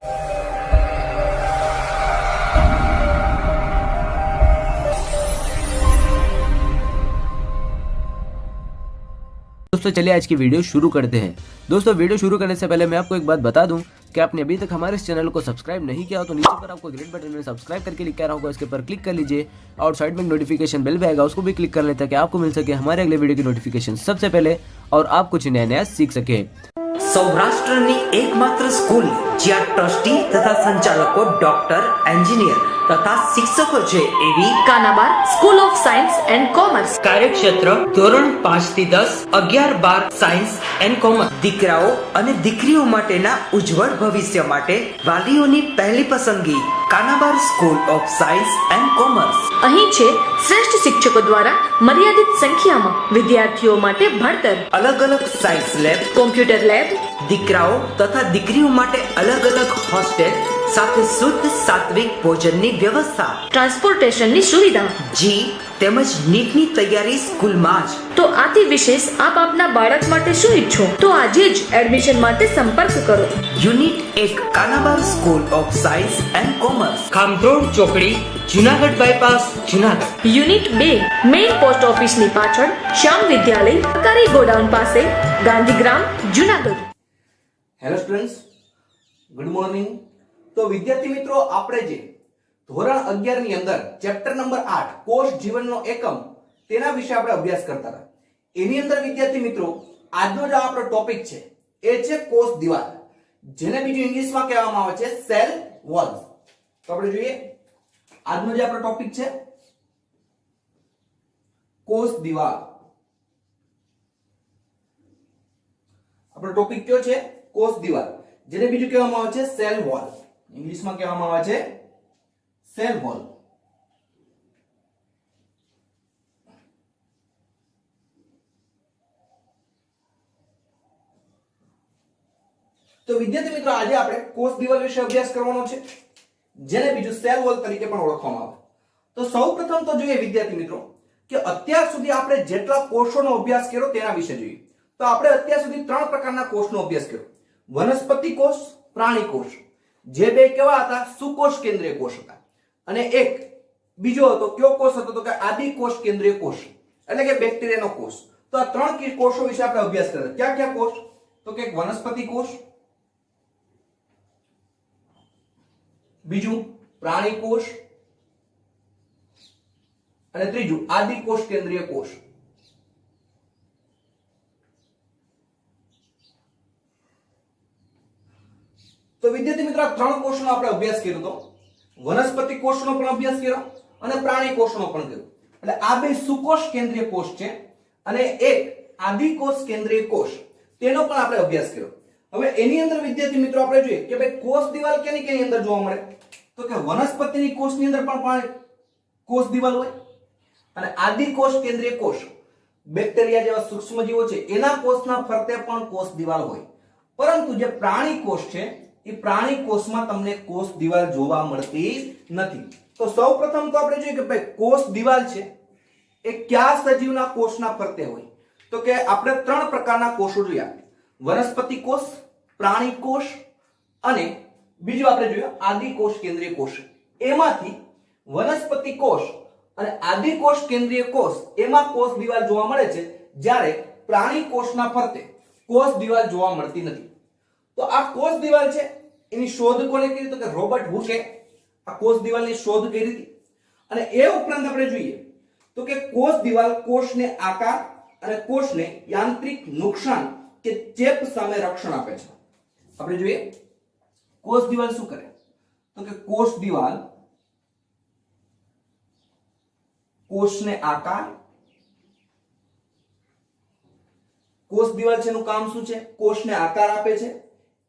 दोस्तों चलिए आज की वीडियो शुरू करते हैं। दोस्तों वीडियो शुरू करने से पहले मैं आपको एक बात बता दूं कि आपने अभी तक हमारे इस चैनल को सब्सक्राइब नहीं किया हो तो नीचे पर आपको ग्रीन बटन में सब्सक्राइब करके लिखा रहा होगा, इसके पर क्लिक कर लीजिए और साइड में नोटिफिकेशन बेल भी आएगा, उसको भी क्लिक कर लें ताकि आपको मिल सके हमारे अगले वीडियो की नोटिफिकेशन सबसे पहले और आप कुछ नया सीख सके। સૌરાષ્ટ્રની એકમાત્ર સ્કૂલ જ્યાં ટ્રસ્ટી તથા સંચાલકો ડોક્ટર, એન્જિનિયર તથા શિક્ષકો છે એવી Kanabar school of science and commerce કાર્યક્ષેત્ર ધોરણ 5 થી 10, 11, 12 સાયન્સ એન્ડ કોમર્સ। દીકરાઓ અને દીકરીઓ માટેના ઉજ્જવળ ભવિષ્ય માટે વાલીઓની પહેલી પસંદગી Kanabar school of science and commerce. અહીં છે શ્રેષ્ઠ શિક્ષકો દ્વારા મર્યાદિત સંખ્યામાં વિદ્યાર્થીઓ માટે ભણતર, અલગ અલગ સાયન્સ લેબ, કોમ્પ્યુટર લેબ, દીકરાઓ તથા દીકરીઓ માટે અલગ અલગ હોસ્ટેલ સાથે શુદ્ધ સાત્વિક ભોજનની વ્યવસ્થા, ટ્રાન્સપોર્ટેશનની સુવિધા, જી તેમજ નીટની તૈયારી સ્કૂલમાં જ। તો આથી વિશેષ આપ આપના બાળક માટે શું ઈચ્છો તો આજે જ એડમિશન માટે સંપર્ક કરો। Unit 1 Kanabar school of science and commerce, ખામરોડ ચોકડી, Junagadh bypass, Junagadh. Unit 2 main post ઓફિસની પાછળ શ્યામ વિદ્યાલય, સરકારી ગોડાઉન પાસે, Gandhigram, Junagadh. Hello students, good morning. તો વિદ્યાર્થી મિત્રો, આપણે જે ધોરણ 11 ની અંદર ચેપ્ટર નંબર 8 કોષ જીવનનો એકમ તેના વિશે આપણે અભ્યાસ કરતા હતા। એની અંદર વિદ્યાર્થી મિત્રો આજનો જે આપણો ટોપિક છે એ છે કોષ દિવાલ, જેને બીજું ઇંગ્લિશમાં કહેવામાં આવે છે સેલ વોલ। તો આપણે જોઈએ આજનો જે આપણો ટોપિક છે કોષ દિવાલ। આપણો ટોપિક કયો છે? કોષ દિવાલ, જેને બીજું કહેવામાં આવે છે સેલ વોલ, ઇંગ્લિશમાં કહેવામાં આવે છે સેલ વોલ। તો વિદ્યાર્થી મિત્રો આજે આપણે કોષ દિવાલ વિશે અભ્યાસ કરવાનો છે, જેને બીજું સેલ વોલ તરીકે પણ ઓળખવામાં આવે। તો સૌપ્રથમ તો જોઈએ વિદ્યાર્થી મિત્રો કે અત્યાર સુધી આપણે જેટલા કોષોનો અભ્યાસ કર્યો તેના વિશે જોઈએ। તો આપણે અત્યાર સુધી 3 પ્રકારના કોષનો અભ્યાસ કર્યો, વનસ્પતિ કોષ, પ્રાણી કોષ, જે બે કેવા હતા? સુકોષ કેન્દ્રીય કોષ હતા, અને એક બીજો હતો કયો કોષ હતો? તો કે આદિ કોષ કેન્દ્રીય કોષ, એટલે કે બેક્ટેરિયાનો કોષ। તો આ 3 કોષો વિશે આપણે અભ્યાસ કર્યો। ક્યાં ક્યાં કોષ? તો કે વનસ્પતિ કોષ, બીજું પ્રાણી કોષ, અને ત્રીજું આદિ કોષ કેન્દ્રીય કોષ। તો વિદ્યાર્થી મિત્રો આ 3 કોષનો આપણે અભ્યાસ કર્યો હતો, વનસ્પતિ કોષનો પણ અભ્યાસ કર્યો અને પ્રાણી કોષનો પણ કર્યો। એટલે આ બે સુકોષ કેન્દ્રીય કોષ છે અને એક આદિ કોષ કેન્દ્રીય કોષ, તેનો પણ આપણે અભ્યાસ કર્યો। હવે એની અંદર વિદ્યાર્થી મિત્રો આપણે જોઈએ કે ભાઈ કોષ દિવાલ કેની અંદર જોવા મળે? તો કે વનસ્પતિની કોષની અંદર પણ કોષ દિવાલ હોય, અને આદિ કોષ કેન્દ્રીય કોષ બેક્ટેરિયા જેવા સૂક્ષ્મજીવો છે એના કોષના ફરતે પણ કોષ દિવાલ હોય। પરંતુ જે પ્રાણી કોષ છે એ પ્રાણી કોષમાં તમને કોષ દિવાલ જોવા મળતી નથી। તો સૌપ્રથમ તો આપણે જોઈએ કે ભાઈ કોષ દિવાલ છે એ કયા સજીવના કોષના ફરતે હોય? તો કે આપણે 3 પ્રકારના કોષો જોયા, વનસ્પતિ કોષ, પ્રાણી કોષ અને બીજું આપણે જોયું આદિ કોષ કેન્દ્રીય કોષ। એમાંથી વનસ્પતિ કોષ અને આદિ કોષ કેન્દ્રીય કોષ એમાં કોષ દિવાલ જોવા મળે છે, જ્યારે પ્રાણી કોષના ફરતે કોષ દિવાલ જોવા મળતી નથી। તો આ કોષ દિવાલ છે એની શોધ કોણે કરી? તો કે રોબર્ટ હુકે આ કોષ દિવાલની શોધ કરી હતી। અને એ ઉપરાંત આપણે જોઈએ તો કે કોષ દિવાલ કોષને આકાર અને કોષને યાંત્રિક નુકસાન કે ચેપ સામે રક્ષણ આપે છે। આપણે જોઈએ કોષ દિવાલ શું કરે? તો કે કોષ દિવાલ કોષને આકાર, કોષ દિવાલ છે એનું કામ શું છે? કોષને આકાર આપે છે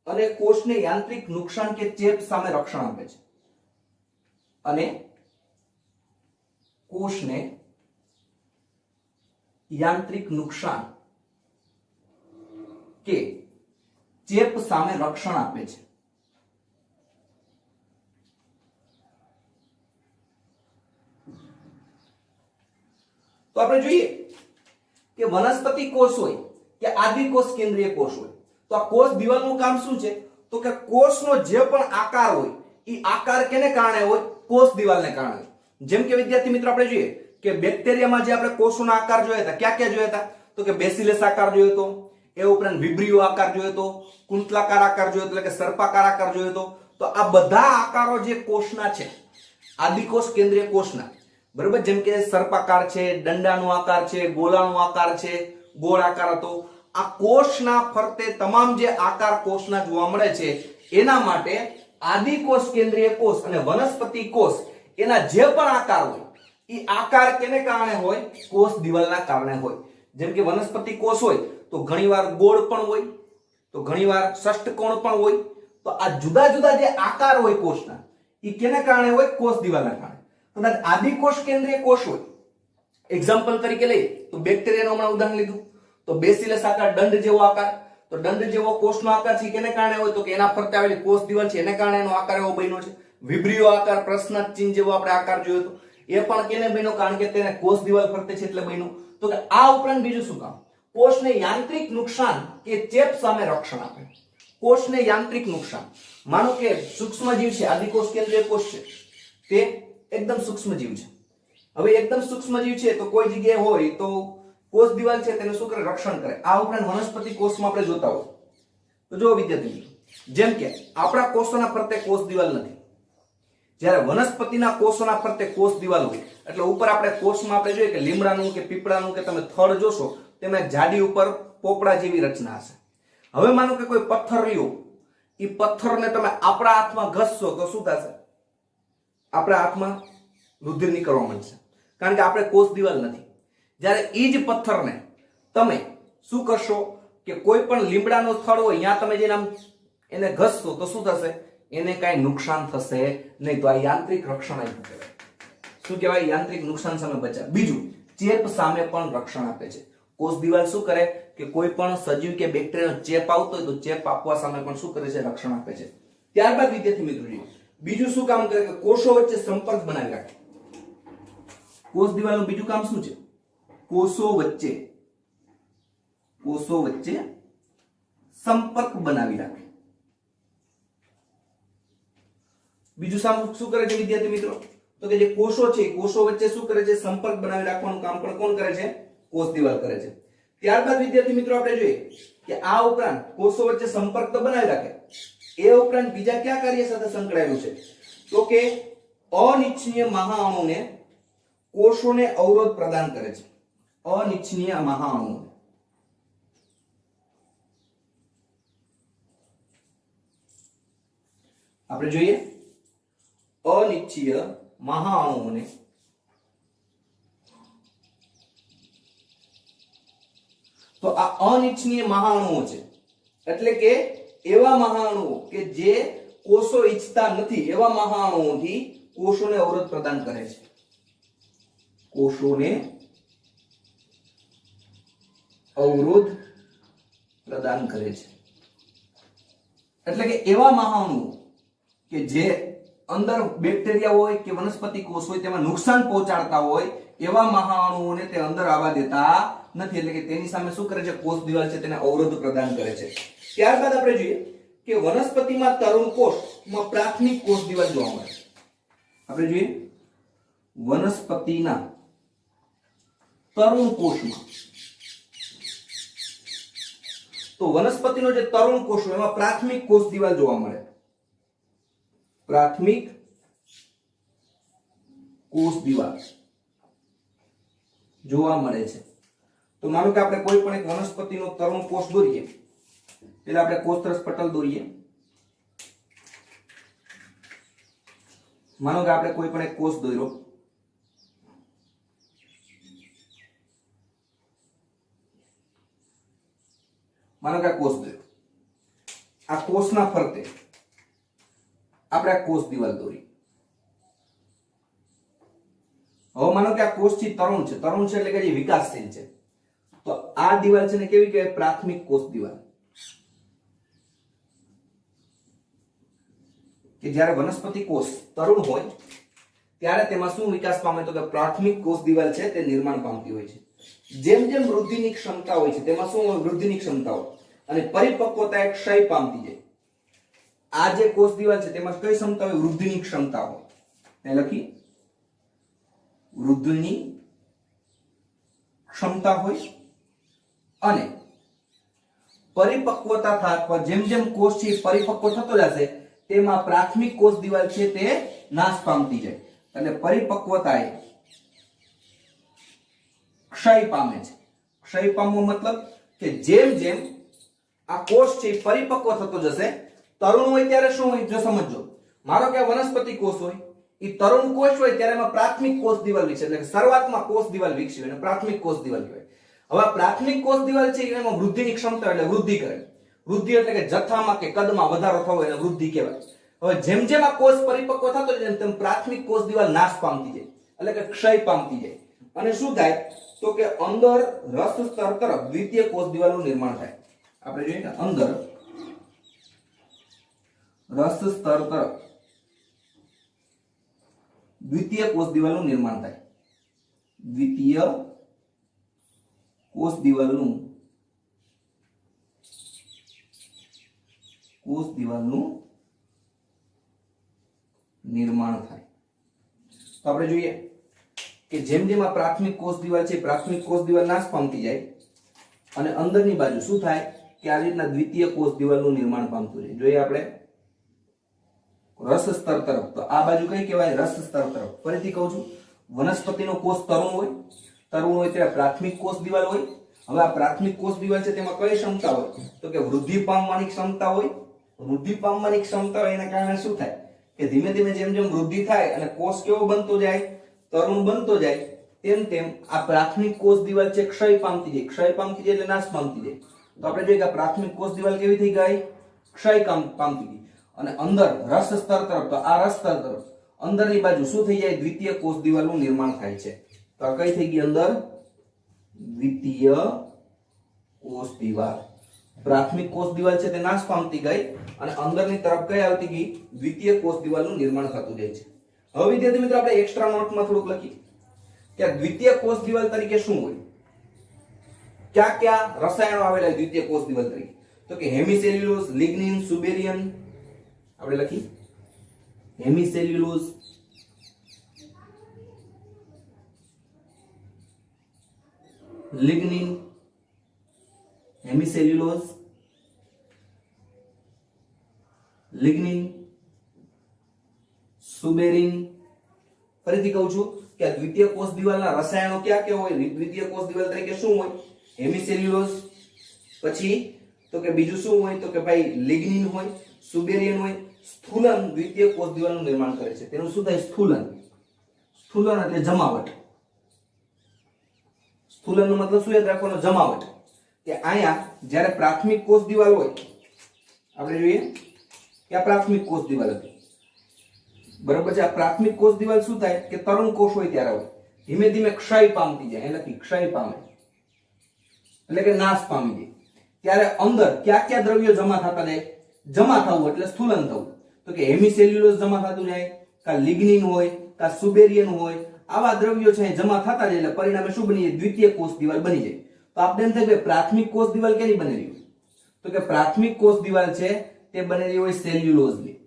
અને કોષને યાંત્રિક નુકસાન કે ચેપ સામે રક્ષણ આપે છે, અને કોષને યાંત્રિક નુકસાન કે ચેપ સામે રક્ષણ આપે છે। તો આપણે જોઈએ કે વનસ્પતિ કોષ હોય કે આદિ કોષ કેન્દ્રીય કોષ હોય, તો આ કોષ દિવાલનું કામ શું છે? તો કે કોષનો જે પણ આકાર હોય એ આકાર કેને કારણે હોય? કોષ દિવાલને કારણે. જેમ કે વિદ્યાર્થી મિત્રો આપણે જોઈએ કે બેક્ટેરિયામાં જે આપણે કોષોના આકાર જોયા હતા, ક્યાં ક્યાં જોયા હતા? તો કે બેસિલસ આકાર જોયો હતો, એ ઉપરાંત વિબ્રિયો આકાર જોયો હતો, કુંતલાકાર આકાર જોયો હતો, એટલે કે સર્પાકાર આકાર જોયો હતો. તો આ બધા આકારો જે કોષના છે, આદિકોષ કેન્દ્રીય કોષના, બરોબર, જેમ કે સર્પાકાર છે, દંડાનો આકાર છે, ગોળાનો આકાર છે, ગોળ આકાર હતો. આ કોષના ફરતે તમામ જે આકાર કોષના જોવા મળે છે એના માટે આદિકોષ કેન્દ્રીય કોષ અને વનસ્પતિ કોષ એના જે પણ આકાર હોય એ આકાર કેને કારણે હોય? કોષ દિવાલના કારણે હોય. જેમ કે વનસ્પતિ કોષ હોય તો ઘણીવાર ગોળ પણ હોય, તો ઘણીવાર ષષ્ઠકોણ પણ હોય. તો આ જુદા જુદા જે આકાર હોય કોષના એ કેને કારણે હોય? કોષ દિવાલના કારણે. કદાચ આદિકોષ કેન્દ્રીય કોષ હોય, એક્ઝામ્પલ તરીકે લઈએ તો બેક્ટેરિયાનું હમણાં ઉદાહરણ લીધું, તો બેસિલસ આકાર, દંડ જેવો આકાર. તો દંડ જેવો કોષનો આકાર છે કેને કારણે હોય? તો કે એના ફરતે આવેલી કોષ દિવાલ છે એને કારણે એનો આકાર એવો બન્યો છે. વિબ્રિયો આકાર, પ્રશ્ન ચિહ્ન જેવો આપણે આકાર જોયો હતો, એ પણ કેને બન્યો? કારણ કે તેને કોષ દિવાલ ફરતે છે એટલે બન્યો. તો કે આ ઉપરાંત બીજું શું કામ? કોષને યાંત્રિક નુકસાન કે ચેપ સામે રક્ષણ આપે. કોષને યાંત્રિક નુકસાન, માનો કે સૂક્ષ્મજીવ છે, આદિકોષ કેન્દ્રીય કોષ છે, તે એકદમ સૂક્ષ્મજીવ છે. હવે એકદમ સૂક્ષ્મજીવ છે તો કોઈ જગ્યાએ હોય તો કોષ દિવાલ છે તેને શું કરે? રક્ષણ કરે. આ ઉપરાંત વનસ્પતિ કોષમાં આપણે જોતા હોય તો જો વિદ્યાર્થી મિત્રો, જેમ કે આપણા કોષોના ફરતે કોષ દિવાલ નથી, જ્યારે વનસ્પતિના કોષોના ફરતે કોષ દિવાલ હોય એટલે ઉપર આપણે કોષમાં આપણે જોઈએ કે લીમડાનું કે પીપળાનું કે તમે થડ જોશો તેમાં જાડી ઉપર પોપડા જેવી રચના હશે. હવે માનો કે કોઈ પથ્થર રહ્યો, એ પથ્થરને તમે આપણા હાથમાં ઘસશો તો શું થશે? આપણા હાથમાં રુધિર નીકળવા માંડશે, કારણ કે આપણે કોષ દિવાલ નથી. જ્યારે એ જ પથ્થરને તમે શું કરશો કે કોઈ પણ લીમડાનો થડ હોય ત્યાં તમે જઈને આમ એને ઘસશો તો શું થશે? એને કઈ નુકસાન થશે નહીં. તો આ યાંત્રિક રક્ષણ આપ્યું કહેવાય. શું કહેવાય? યાંત્રિક નુકસાન સામે બચાવ. બીજું, ચેપ સામે પણ રક્ષણ આપે છે. કોષ દિવાલ શું કરે કે કોઈ પણ સજીવ કે બેક્ટેરિયાનો ચેપ આવતો હોય તો ચેપ આપવા સામે પણ શું કરે છે? રક્ષણ આપે છે. ત્યારબાદ વિદ્યાર્થી મિત્રો બીજું શું કામ કરે કે કોષો વચ્ચે સંપર્ક બનાવી રાખે. કોષ દિવાલનું બીજું કામ શું છે? કોષો વચ્ચે સંપર્ક બનાવી રાખે. બીજું શું કરે છે વિદ્યાર્થી મિત્રો? તો કે જે કોષો છે કોષો વચ્ચે શું કરે છે? સંપર્ક બનાવી રાખવાનું કામ પણ કોણ કરે છે? કોષ દિવાલ કરે છે. ત્યારબાદ વિદ્યાર્થી મિત્રો આપણે જોઈએ કે આ ઉપરાંત કોષો વચ્ચે સંપર્ક તો બનાવી રાખે, એ ઉપરાંત બીજા કયા કાર્ય સાથે સંકળાયેલું છે? તો કે અનિચ્છનીય મહાઅણુને કોષોને અવરોધ પ્રદાન કરે છે. અનિચ્છનીય મહાઅણુ આપણે જોઈએ, અનિચ્છનીય મહાઅણુઓને તો આ અનિચ્છનીય મહાઅણુઓ છે એટલે કે એવા મહાઅણુઓ કે જે કોષો ઈચ્છતા નથી એવા મહાઅણુઓથી કોષોને અવરોધ પ્રદાન કરે છે. કોષોને અવરોધ પ્રદાન કરે છે એટલે કે એવા મહાઅણુઓ કે જે અંદર બેક્ટેરિયા હોય કે વનસ્પતિ કોષ હોય તેમાં નુકસાન પહોંચાડતા હોય એવા મહાઅણુઓને તે અંદર આવવા દેતા નથી. એટલે કે તેની સામે શું કરે છે? કોષ દિવાલ છે તેને અવરોધ પ્રદાન કરે છે. ત્યારબાદ આપણે જોઈએ કે વનસ્પતિમાં તરુણ કોષમાં પ્રાથમિક કોષ દિવાલ જોવા મળે છે. આપણે જોઈએ વનસ્પતિના તરુણ કોષમાં, તો વનસ્પતિનો જે તરુણ કોષ હોય એમાં પ્રાથમિક કોષ દિવાલ જોવા મળે. પ્રાથમિક કોષ દિવાલ જોવા મળે છે. તો માનો કે આપણે કોઈ પણ એક વનસ્પતિનો તરુણ કોષ દોરીએ, એટલે આપણે કોષરસ પટલ દોરીએ. માનો કે આપણે કોઈ પણ એક કોષ દોર્યો, માનો કે આ કોષ દોર્યો, આ કોષના ફરતે આપણે આ કોષ દિવાલ દોરી. હવે માનો કે આ કોષ છે તરુણ છે, તરુણ છે એટલે કે જે વિકાસશીલ છે, તો આ દિવાલ છે ને કેવી કહેવાય? પ્રાથમિક કોષ દિવાલ. કે જ્યારે વનસ્પતિ કોષ તરુણ હોય ત્યારે તેમાં શું વિકાસ પામે? તો કે પ્રાથમિક કોષ દિવાલ છે તે નિર્માણ પામતી હોય છે. જેમ જેમ વૃદ્ધિની ક્ષમતા હોય છે તેમાં શું હોય? વૃદ્ધિની ક્ષમતા હોય અને પરિપક્વતા એક ક્ષય પામતી જાય. આ જે કોષ દિવાલ છે તેમાં કઈ ક્ષમતા હોય? વૃદ્ધિની ક્ષમતા હોય. એ લખી વૃદ્ધિની ક્ષમતા હોય અને પરિપક્વતા થાય જેમ જેમ કોષ છે પરિપક્વ થતો જશે તેમાં પ્રાથમિક કોષ દિવાલ છે તે નાશ પામતી જાય. એટલે પરિપક્વતા એ ક્ષય પામે છે. ક્ષય પામવો મતલબ કે જેમ જેમ આ કોષ છે પરિપક્વ થતો જશે, તરુણ હોય ત્યારે શું હોય? જો સમજો, મારો કે વનસ્પતિ કોષ હોય, એ તરુણ કોષ હોય ત્યારે એમાં પ્રાથમિક કોષ દિવાલ વિકસે, એટલે કે શરૂઆતમાં કોષ દિવાલ વિકસી અને પ્રાથમિક કોષ દિવાલ કહેવાય. હવે પ્રાથમિક કોષ દિવાલ છે એમાં વૃદ્ધિની ક્ષમતા એટલે વૃદ્ધિ કરે. વૃદ્ધિ એટલે કે જથ્થામાં કે કદમાં વધારો થવો એને વૃદ્ધિ કહેવાય. હવે જેમ જેમ આ કોષ પરિપક્વ થતો જાય તેમ પ્રાથમિક કોષ દિવાલ નાશ પામતી જાય, એટલે કે ક્ષય પામતી જાય. અને શું થાય તો કે અંદર રસ સ્તર તરફ દ્વિતીય કોષ દિવાલનું નિર્માણ થાય. આપણે જોઈએ ને અંદર રસ સ્તર તરફ દ્વિતીય કોષ દિવાલનું નિર્માણ થાય. દ્વિતીય કોષ દિવાલનું નિર્માણ થાય. તો આપણે જોઈએ કે જેમ જેમ આ પ્રાથમિક કોષ દિવાલ છે પ્રાથમિક કોષ દિવાલ નાશ પામતી જાય અને અંદરની બાજુ શું થાય કે આ રીતના દ્વિતીય કોષ દિવાલનું નિર્માણ પામતું જાય. જોઈએ આપણે રસ સ્તર તરફ, તો આ બાજુ કઈ કહેવાય? રસ સ્તર તરફ. ફરીથી કહું છું, વનસ્પતિનો કોષ તરુણ હોય ત્યારે પ્રાથમિક કોષ દિવાલ હોય. હવે આ પ્રાથમિક કોષ દિવાલ છે તેમાં કઈ ક્ષમતા હોય? તો કે વૃદ્ધિ પામવાની ક્ષમતા હોય. વૃદ્ધિ પામવાની ક્ષમતા હોય એના કારણે શું થાય કે ધીમે ધીમે જેમ જેમ વૃદ્ધિ થાય અને કોષ કેવો બનતો જાય? તરુણ બનતો જાય, તેમ તેમ આ પ્રાથમિક કોષ દિવાલ છે ક્ષય પામતી જાય. ક્ષય પામતી જાય એટલે નાશ પામતી જાય. તો આપણે જોઈએ કે આ પ્રાથમિક કોષ દિવાલ કેવી થઈ ગઈ? ક્ષય પામતી ગઈ. અને અંદર રસ સ્તર તરફ, તો આ રસ સ્તર તરફ અંદરની બાજુ શું થઈ જાય? દ્વિતીય કોષ દિવાલનું નિર્માણ થાય છે. તો આ કઈ થઈ ગઈ? અંદર દ્વિતીય કોષ દિવાલ. પ્રાથમિક કોષ દિવાલ છે તે નાશ પામતી ગઈ અને અંદરની તરફ કઈ આવતી ગઈ? દ્વિતીય કોષ દિવાલનું નિર્માણ થતું જાય છે. હવે વિદ્યાર્થી મિત્રો આપણે એક્સ્ટ્રા નોટમાં થોડુંક લખી કે દ્વિતીય કોષ દિવાલ તરીકે શું હોય? ક્યાં ક્યાં રસાયણો આવેલા દ્વિતીય કોષ દિવાલ તરીકે? તો કે હેમિસેલ્યુલોઝ, લિગ્નિન, સુબેરિયન. આપણે લખી હેમિસેલ્યુલોઝ, લિગ્નિન, હેમિસેલ્યુલોઝ, લિગ્નિન, સુબેરિન. ફરીથી કહું છું કે આ દ્વિતીય કોષ દિવાલના રસાયણો ક્યાં ક્યાં હોય? દ્વિતીય કોષ દિવાલ તરીકે શું હોય? હેમિસેલ્યુલોઝ, પછી તો કે બીજું શું હોય? તો કે ભાઈ લિગ્નિન હોય, સુબેરિયન હોય. સ્થૂલન દ્વિતીય કોષ દિવાલનું નિર્માણ કરે છે. તેનું શું થાય? સ્થૂલન. સ્થૂલન એટલે જમાવટ. સ્થૂલનનો મતલબ શું યાદ રાખવાનો? જમાવટ. કે અહીંયા જ્યારે પ્રાથમિક કોષ દિવાલ હોય, આપણે જોઈએ કે આ પ્રાથમિક કોષ દિવાલ હતી, બરાબર છે. આ પ્રાથમિક કોષ દિવાલ શું થાય કે તરુણ કોષ હોય ત્યારે હોય, ધીમે ધીમે ક્ષય પામતી જાય, એટલે ક્ષય પામે એટલે કે નાશ પામી જાય. ત્યારે અંદર કયા કયા દ્રવ્યો જમા થતા જાય? જમા થવું એટલે સ્થૂલન થવું. તો કે હેમિસેલ્યુલોઝ જમા થતું જાય, કા લિગ્નિન હોય, કા સુબેરિયન હોય. આવા દ્રવ્યો છે જમા થતા જાય એટલે પરિણામે શું બની જાય? દ્વિતીય કોષ દિવાલ બની જાય. તો આપણે એમ થાય કે પ્રાથમિક કોષ દિવાલ કેની બનેલી હોય? તો કે પ્રાથમિક કોષ દિવાલ છે તે બનેલી હોય સેલ્યુલોઝની.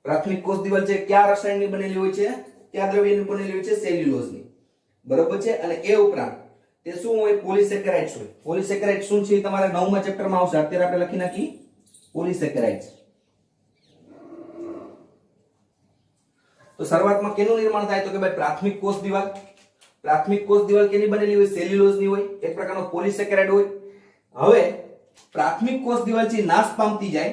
પ્રાથમિક કોષ દિવાલ છે કયા રસાયણની બનેલી હોય છે? કયા દ્રવ્યની બનેલી હોય છે? સેલ્યુલોઝની. બરોબર છે. અને એ ઉપરાંત તે શું હોય? પોલિસેકેરાઇડ્સ હોય. પોલિસેકેરાઇડ શું છે તમારે 9મા ચેપ્ટરમાં આવશે. અત્યારે આપણે લખી નાખી પોલિસેકેરાઇડ્સ. તો શરૂઆતમાં કેનું નિર્માણ થાય? તો કે ભાઈ પ્રાથમિક કોષ દિવાલ. પ્રાથમિક કોષ દિવાલ કેની બનેલી હોય? સેલ્યુલોઝની હોય. એક પ્રકારનો પોલિસેકેરાઇડ હોય. હવે પ્રાથમિક કોષ દિવાલ છે નાશ પામતી જાય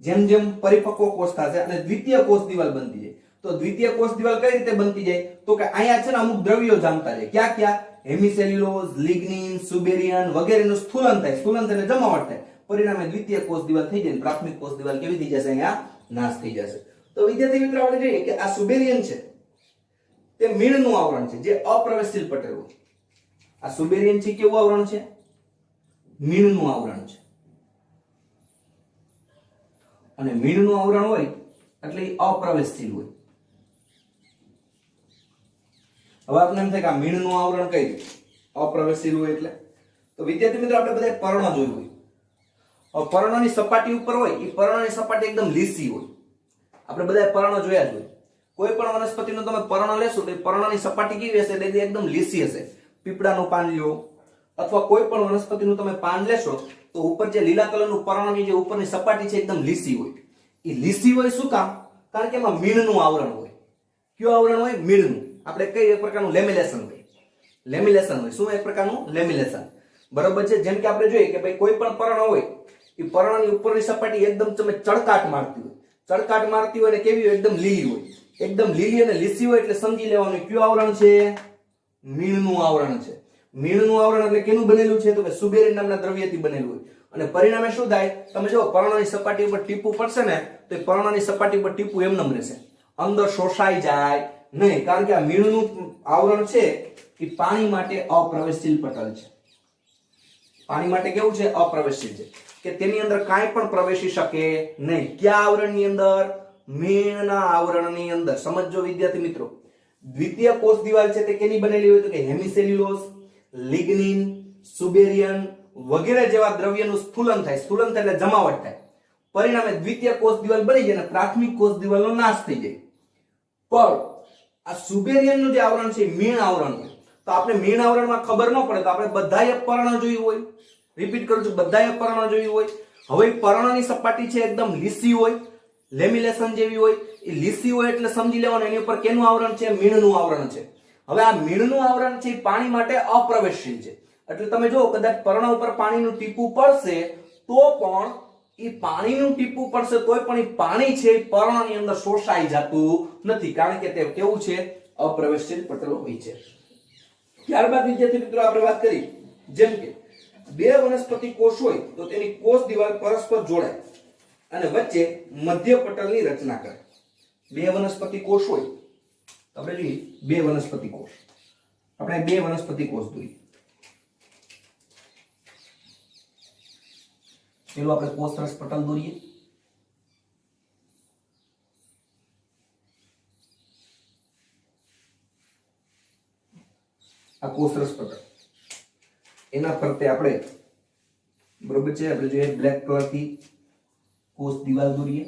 જેમ જેમ પરિપક્વ કોષ થશે અને દ્વિતીય કોષ દિવાલ બનતી જાય. તો દ્વિતીય કોષ દિવાલ કઈ રીતે બનતી જાય? તો કે અહીંયા છે ને અમુક દ્રવ્યો જામતા જાય. ક્યાં ક્યાં? હેમિસેલ્યુલોઝ, લિગ્નિન, સુબેરિયન વગેરેનું સ્થૂલન થાય. સ્થૂલન થઈને જમાવટ થાય. પરિણામે દ્વિતીય કોષ દિવાલ થઈ જાય. પ્રાથમિક કોષ દિવાલ કેવી થઈ જશે? અહીંયા નાશ થઈ જશે. તો વિદ્યાર્થી મિત્રો આપણે જોઈએ કે આ સુબેરિયન છે તે મીણનું આવરણ છે જે અપ્રવેશશીલ પટેલ હોય. આ સુબેરિયન છે કેવું આવરણ છે? મીણનું આવરણ છે. અને મીણનું આવરણ હોય એટલે એ અપ્રવેશશીલ હોય. હવે આપણે એમ થાય કે આ મીણનું આવરણ કઈ રીતે? અપ્રવેશશીલ હોય એટલે. તો વિદ્યાર્થી મિત્રો આપણે બધા પર્ણ જોયું હોય. હવે પર્ણની સપાટી ઉપર હોય એ પર્ણની સપાટી એકદમ લીસી હોય. આપણે બધા પર્ણ જોયા જ હોય. કોઈ પણ વનસ્પતિનો તમે પર્ણ લેશો તો પર્ણની સપાટી કેવી હશે? એટલે એકદમ લીસી હશે. પીપળાનું પાન લ્યો અથવા કોઈ પણ વનસ્પતિનું તમે પાન લેશો તો ઉપર જે લીલા કલરનું પર્ણની જે ઉપરની સપાટી છે એકદમ લીસી હોય. એ લીસી હોય શું કામ? કારણ કે એમાં મીણનું આવરણ હોય. કયું આવરણ હોય? મીણનું. આપણે કઈ એક પ્રકારનું લેમિનેશન હોય. લેમિનેશન હોય. શું એક પ્રકારનું લેમિનેશન? બરોબર છે. જેમ કે આપણે જોઈએ કે ભાઈ કોઈ પણ પર્ણ હોય એ પર્ણની ઉપરની સપાટી એકદમ તમે ચળકાટ મારતી હોય. ચળકાટ મારતી હોય અને કેવી હોય? એકદમ લીલી હોય. એકદમ લીલી અને લીસી હોય એટલે સમજી લેવાનું કયું આવરણ છે? મીણનું આવરણ છે. મીણનું આવરણ એટલે કેનું બનેલું છે? તો કે સુબેરિન નામના દ્રવ્યથી બનેલું હોય. અને પરિણામે શું થાય? તમે જો પર્ણની સપાટી ઉપર ટીપું પડશે ને તો એ પર્ણની સપાટી ઉપર ટીપું એમનેમ રહેશે, અંદર શોષાઈ જાય નહીં. કારણ કે આ મીણનું આવરણ છે એ પાણી માટે અપ્રવેશશીલ પટલ છે. પાણી માટે કેવું છે? અપ્રવેશશીલ છે, કે તેની અંદર કાંઈ પણ પ્રવેશી શકે નહીં. કયા આવરણની અંદર? મીણના આવરણની અંદર. સમજો વિદ્યાર્થી મિત્રો, દ્વિતીય કોષ દિવાલ છે તે કેની બનેલી હોય? તો કે હેમિસેલ્યુલોઝ, લિગ્નિન, સુબેરિયન વગેરે જેવા દ્રવ્યનું સ્થૂલન થાય. સ્થૂલન થાય એટલે જમાવટ થાય. પરિણામે દ્વિતીય કોષ દિવાલ બની જાય અને પ્રાથમિક કોષ દિવાલનો નાશ થઈ જાય. પણ આ સુબેરિયનનું જે આવરણ છે મીણ આવરણ હોય. તો આપણે મીણ આવરણમાં ખબર ન પડે તો આપણે બધાએ પર્ણ જોયું હોય. રિપીટ કરું છું, બધાએ પર્ણ જોયું હોય. હવે પર્ણની સપાટી છે એકદમ લીસી હોય, લેમિનેશન જેવી હોય. એ લીસી હોય એટલે સમજી લેવાનું એની ઉપર કેનું આવરણ છે? મીણનું આવરણ છે. હવે આ મીણનું આવરણ છે પાણી માટે અપ્રવેશશીલ છે. એટલે તમે જો કદાચ પર્ણ ઉપર પાણીનું ટીપું પડશે તો પણ એ પાણીનું ટીપું પડશે તોય પણ એ પાણી છે પર્ણની અંદર શોષાઈ જતું નથી. કારણ કે તે કેવું છે? અપ્રવેશશીલ પટલ હોય છે. ત્યારબાદ વિદ્યાર્થી મિત્રો આપણે વાત કરી જેમ કે બે વનસ્પતિ કોષ હોય તો તેની કોષ દિવાલ પરસ્પર જોડાય અને વચ્ચે મધ્ય પટલની રચના કરે. બે વનસ્પતિ કોષ હોય તો આપણે જોઈએ બે વનસ્પતિ કોષ. આપણે બે વનસ્પતિ કોષ જોઈએ. પેલું આપણે કોષરસ પટલ દોરીએ. આ કોષરસ પટલ એના ફરતે આપણે બરોબર છે આપણે જોઈએ બ્લેક કલર થી કોષ દિવાલ દોરીએ.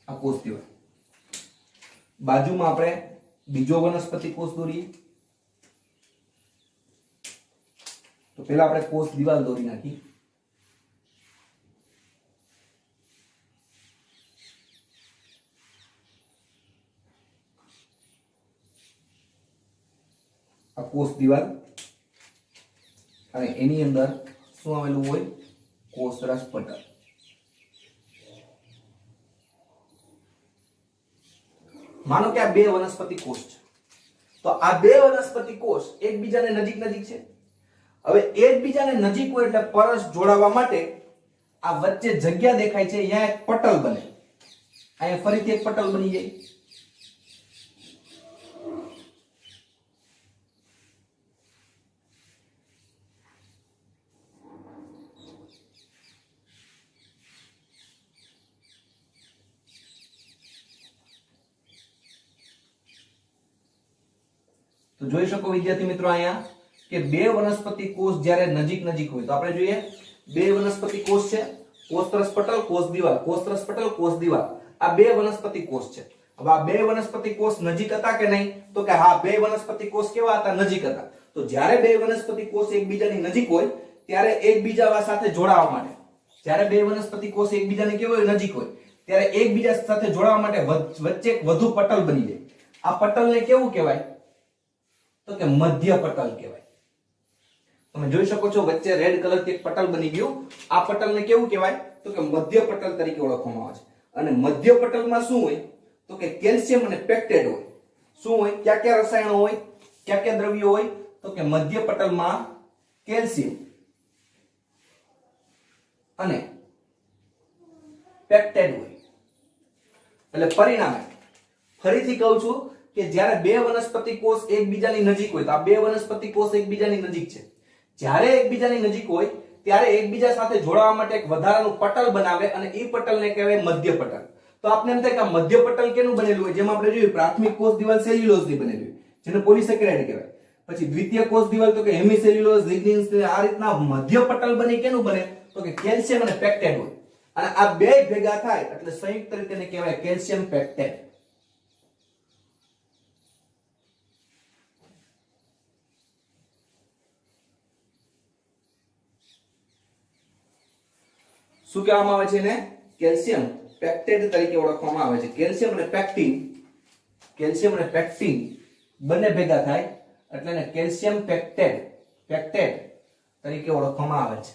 આ કોષ દિવાલ બાજુમાં આપણે બીજો વનસ્પતિ કોષ દોરીએ. તો પહેલા આપણે કોષ દિવાલ દોરી નાખી. આ કોષ દિવાલ અને એની અંદર શું આવેલું હોય? કોષરસ પટલ. માનો કે આ બે વનસ્પતિ કોષ છે તો આ બે વનસ્પતિ કોષ એકબીજાને નજીક નજીક છે. હવે એકબીજાને નજીક હોય એટલે પરસ જોડાવા માટે આ વચ્ચે જગ્યા દેખાય છે, અહીંયા એક પટલ બને. અહીંયા ફરીથી એક પટલ બની જાય. તો જોઈ શકો વિદ્યાર્થી મિત્રો અહીંયા કે બે વનસ્પતિ કોષ જ્યારે નજીક નજીક હોય તો આપણે જોઈએ બે વનસ્પતિ કોષ છે, કોષરસ પટલ, કોષ દિવાલ, કોષરસ પટલ, કોષ દિવાલ. આ બે વનસ્પતિ કોષ છે. હવે આ બે વનસ્પતિ કોષ નજીક હતા કે નહીં? તો કે હા, બે વનસ્પતિ કોષ કેવા હતા? નજીક હતા. તો જ્યારે બે વનસ્પતિ કોષ એકબીજાની નજીક હોય ત્યારે એકબીજા સાથે જોડાવા માટે, જ્યારે બે વનસ્પતિ કોષ એકબીજાની કેવી હોય? નજીક હોય, ત્યારે એકબીજા સાથે જોડાવા માટે વચ્ચે એક વધુ પટલ બની જાય. આ પટલને કેવું કહેવાય? તો કે મધ્ય પટલ કહેવાય. તમે જોઈ શકો છો વચ્ચે રેડ કલર થી એક પટલ બની ગયું. આ પટલને કેવું કહેવાય? તો કે મધ્ય પટલ તરીકે ઓળખવામાં આવે છે. અને મધ્ય પટલમાં શું હોય? તો કે કેલ્શિયમ અને પેક્ટેટ હોય. શું હોય? કયા કયા રસાયણો હોય? કયા કયા દ્રવ્યો હોય? તો કે મધ્ય પટલમાં કેલ્શિયમ અને પેક્ટેટ હોય. એટલે પરિણામે ફરીથી કહું છું કે જ્યારે બે વનસ્પતિ કોષ એકબીજાની નજીક હોય તો આ બે વનસ્પતિ કોષ એકબીજાની નજીક છે. જ્યારે એકબીજાની નજીક હોય ત્યારે એકબીજા સાથે જોડાવા માટે એક વધારાનું પટલ બનાવે અને એ પટલને કહેવાય મધ્ય પટલ. તો આપણે એમ થાય કે આ મધ્ય પટલ કેનું બનેલું હોય? જેમ આપણે જોયું પ્રાથમિક કોષ દિવાલ સેલ્યુલોઝની બનેલી હોય. જેને પોલિસેકેરાઇડ કહેવાય. પછી દ્વિતીય કોષ દિવાલ તો કે હેમિસેલ્યુલોઝ, લિગ્નિન્સ, આ રીતના મધ્ય પટલ બની કેનું બને તો કે કેલ્શિયમ અને પેક્ટેટ હોય. અને આ બે ભેગા થાય એટલે સંયુક્ત રીતે તેને કહેવાય કેલ્શિયમ પેક્ટેટ. શું કહેવામાં આવે છે એને? કેલ્શિયમ પેક્ટેટ તરીકે ઓળખવામાં આવે છે. કેલ્શિયમ અને પેક્ટિન બંને ભેગા થાય એટલે એને કેલ્શિયમ પેક્ટેટ તરીકે ઓળખવામાં આવે છે.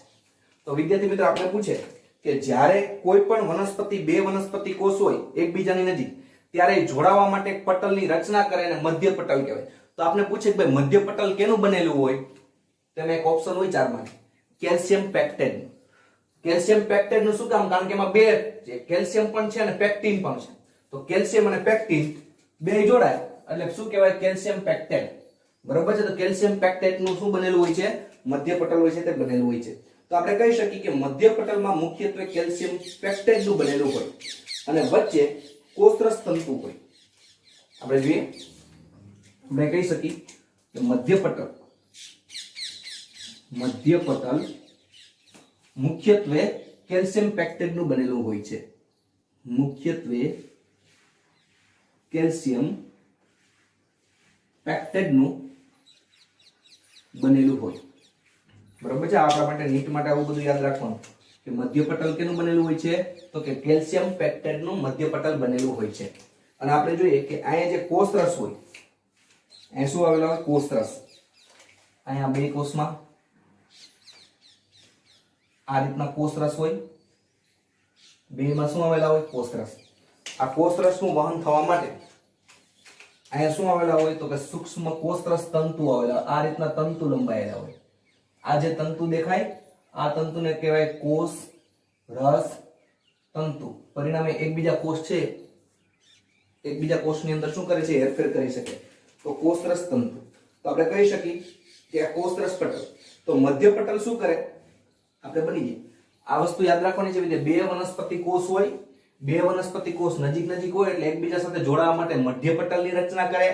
તો વિદ્યાર્થી મિત્રો આપણે પૂછે કે જ્યારે કોઈ પણ વનસ્પતિ, બે વનસ્પતિ કોષ હોય એકબીજાની નજીક, ત્યારે જોડાવા માટે એક પટલની રચના કરે અને મધ્ય પટલ કહેવાય. તો આપણે પૂછે કે ભાઈ મધ્ય પટલ કેનું બનેલું હોય? તેમાં એક ઓપ્શન હોય ચારમાં, કેલ્શિયમ પેક્ટેટ. કેલ્શિયમ પેક્ટેટ નું શું કામ? કારણ કે એમાં બે છે, કેલ્શિયમ પણ છે અને પેક્ટિન પણ છે. તો કેલ્શિયમ અને પેક્ટિન બે જોડાય એટલે શું કહેવાય? Calcium pectate. બરોબર છે. તો કેલ્શિયમ પેક્ટેટ નું શું બનેલું હોય છે? મધ્ય પટલ હોય છે તે બનેલું હોય છે. તો આપણે કહી શકીએ કે મધ્ય પટલમાં મુખ્યત્વે કેલ્શિયમ પેક્ટેટ નું બનેલું હોય અને વચ્ચે કોષરસ તંતુ હોય. આપણે જોઈએ, આપણે કહી શકીએ કે મધ્ય પટલ મુખ્યત્વે કેલ્શિયમ પેક્ટેટ નું બનેલું હોય છે. મુખ્યત્વે કેલ્શિયમ પેક્ટેટ નું બનેલું હોય. બરોબર છે. આપણા માટે નીટ માટે આવું બધું યાદ રાખવાનું કે મધ્ય પટલ કેનું બનેલું હોય છે તો કે કેલ્શિયમ પેક્ટેટ નું મધ્ય પટલ બનેલું હોય છે. અને આપણે જોઈએ કે અહીંયા જે કોષરસ હોય, અહીંયા શું આવેલા હોય? કોષરસ. અહીંયા બે કોષમાં આ રીતના કોષરસ હોય, બેમાં શું આવેલા હોય? કોષરસ. આ કોષરસનું વહન થવા માટે અહીંયા શું આવેલા હોય તો કે સૂક્ષ્મ કોષરસ તંતુ આવેલા. આ રીતના તંતુ લંબાયેલા હોય. આ જે તંતુ દેખાય, આ તંતુને કહેવાય કોષ રસ તંતુ. પરિણામે એકબીજા કોષ છે, એકબીજા કોષની અંદર શું કરે છે? હેરફેર કરી શકે. તો કોષરસ તંતુ. તો આપણે કહી શકીએ કે આ કોષરસ પટલ. તો મધ્ય પટલ શું કરે? આપણે બની જાય. આ વસ્તુ યાદ રાખવાની છે. બે વનસ્પતિ કોષ હોય, બે વનસ્પતિ કોષ નજીક હોય એટલે એકબીજા સાથે જોડાવા માટે મધ્ય પટલની રચના કરે.